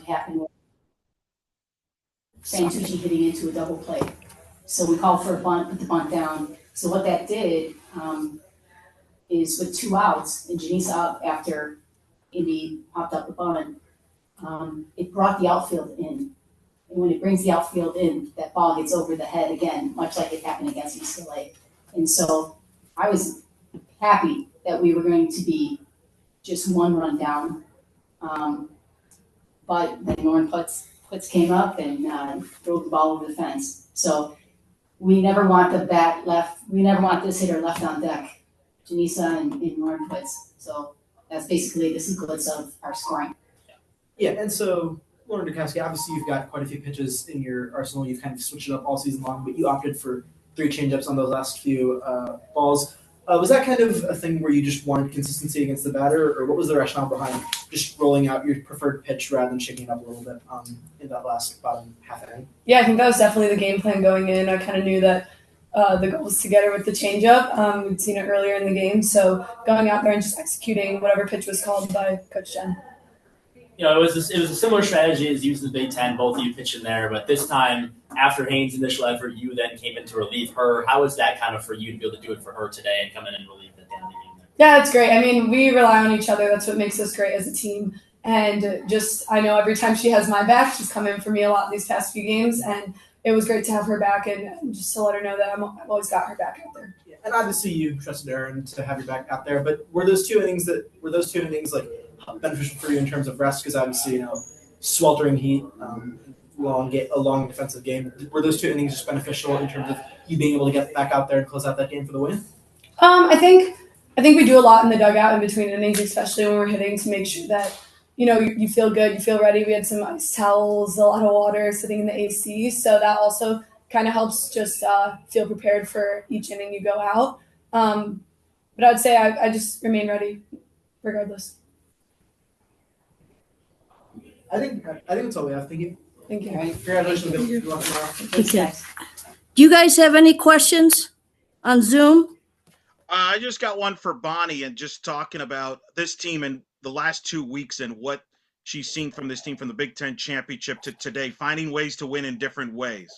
could happen with Santucci hitting into a double play. So we called for a bunt, put the bunt down. So what that did is with 2 outs and Janice out after Indy popped up the bunt, it brought the outfield in. And when it brings the outfield in, that ball gets over the head again, much like it happened against UCLA. And so I was happy that we were going to be just 1 run down. But then Lauren Putz came up and drove the ball over the fence. So we never want the bat left. We never want this hitter left on deck, Janisa and Lauren Putz. So that's basically the sequence of our scoring. Yeah, and so Lauren Dekowski, obviously you've got quite a few pitches in your arsenal. You've kind of switched it up all season long, but you opted for 3 changeups on those last few balls. Was that kind of a thing where you just wanted consistency against the batter, or what was the rationale behind just rolling out your preferred pitch rather than shaking it up a little bit in that last bottom half inning? Yeah, I think that was definitely the game plan going in. I kind of knew that the goal was to get her with the changeup. We'd seen it earlier in the game, so going out there and just executing whatever pitch was called by Coach Jen. You know, it was a similar strategy as used in the Big Ten, both of you pitching there, but this time, after Haynes' initial effort, you then came in to relieve her. How was that kind of for you to be able to do it for her today and come in and relieve at the end of the game there? Yeah, it's great. I mean, we rely on each other. That's what makes us great as a team. And just, I know every time she has my back, she's come in for me a lot these past few games, and it was great to have her back and just to let her know that I've always got her back out there. Yeah, and obviously you trusted Erin to have your back out there, but were those two innings like beneficial for you in terms of rest? Because obviously, sweltering heat, a long defensive game. Were those 2 innings just beneficial in terms of you being able to get back out there and close out that game for the win? I think we do a lot in the dugout in between innings, especially when we're hitting, to make sure that you feel good, you feel ready. We had some ice towels, a lot of water sitting in the AC, so that also kind of helps just feel prepared for each inning you go out. But I would say I just remain ready regardless. I think that's all we have. Thank you. Thank you. All right. Congratulations. Good luck tomorrow. Do you guys have any questions on Zoom? I just got one for Bonnie, and just talking about this team in the last 2 weeks and what she's seen from this team from the Big Ten championship to today, finding ways to win in different ways.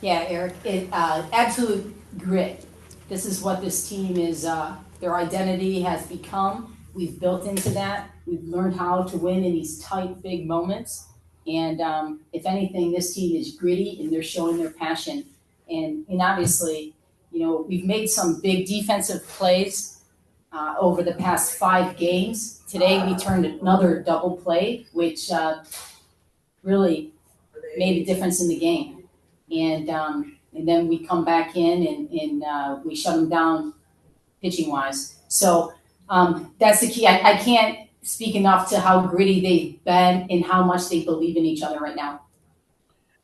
Yeah, Eric, absolute grit. This is what this team is, their identity has become. We've built into that. We've learned how to win in these tight, big moments. And if anything, this team is gritty and they're showing their passion. And obviously, we've made some big defensive plays over the past 5 games. Today, we turned another double play, which really made a difference in the game. And then we come back in and we shut them down pitching-wise. So that's the key. I can't speak enough to how gritty they've been and how much they believe in each other right now.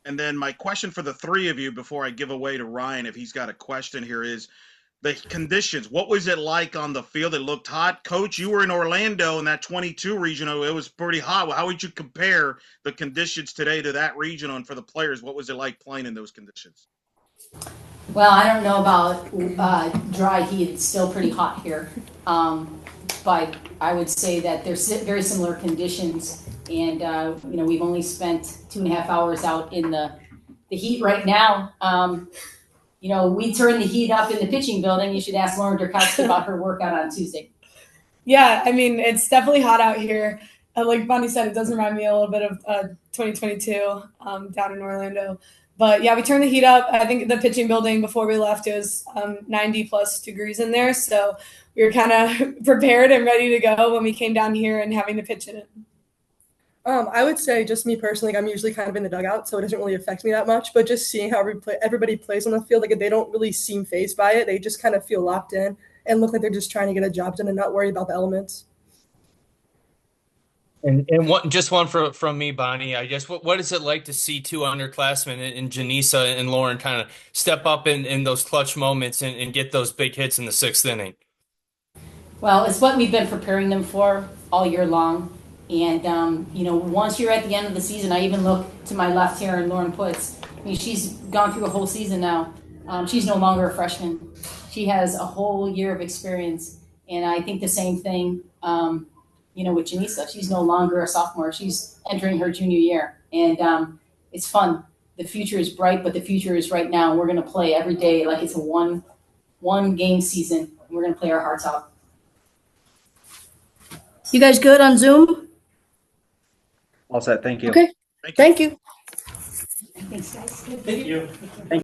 And then my question for the 3 of you before I give away to Ryan, if he's got a question here, is the conditions. What was it like on the field? It looked hot. Coach, you were in Orlando in that 22 regional. It was pretty hot. How would you compare the conditions today to that regional? And for the players, what was it like playing in those conditions? Well, I don't know about dry heat. It's still pretty hot here. But I would say that there's very similar conditions. And, we've only spent 2.5 hours out in the heat right now. We turn the heat up in the pitching building. You should ask Lauren Dekowski about her workout on Tuesday. Yeah, I mean, it's definitely hot out here. Like Bonnie said, it does remind me a little bit of 2022 down in Orlando. But, yeah, we turned the heat up. I think the pitching building before we left, it was 90-plus degrees in there. So we were kind of prepared and ready to go when we came down here and having to pitch in it. I would say just me personally, I'm usually kind of in the dugout, so it doesn't really affect me that much. But just seeing how everybody plays on the field, like they don't really seem fazed by it. They just kind of feel locked in and look like they're just trying to get a job done and not worry about the elements. And just one from me, Bonnie. I guess what is it like to see 2 underclassmen in Janisa and Lauren kind of step up in those clutch moments and get those big hits in the 6th inning? Well, it's what we've been preparing them for all year long. And, once you're at the end of the season, I even look to my left here and Lauren Putz. I mean, she's gone through a whole season now. She's no longer a freshman. She has a whole year of experience. And I think the same thing with Janisa. She's no longer a sophomore. She's entering her junior year. And it's fun. The future is bright, but the future is right now. We're going to play every day like it's a one game season. And we're going to play our hearts out. You guys good on Zoom? All set. Thank you. Okay. Thank you. Thanks, guys. Thank you.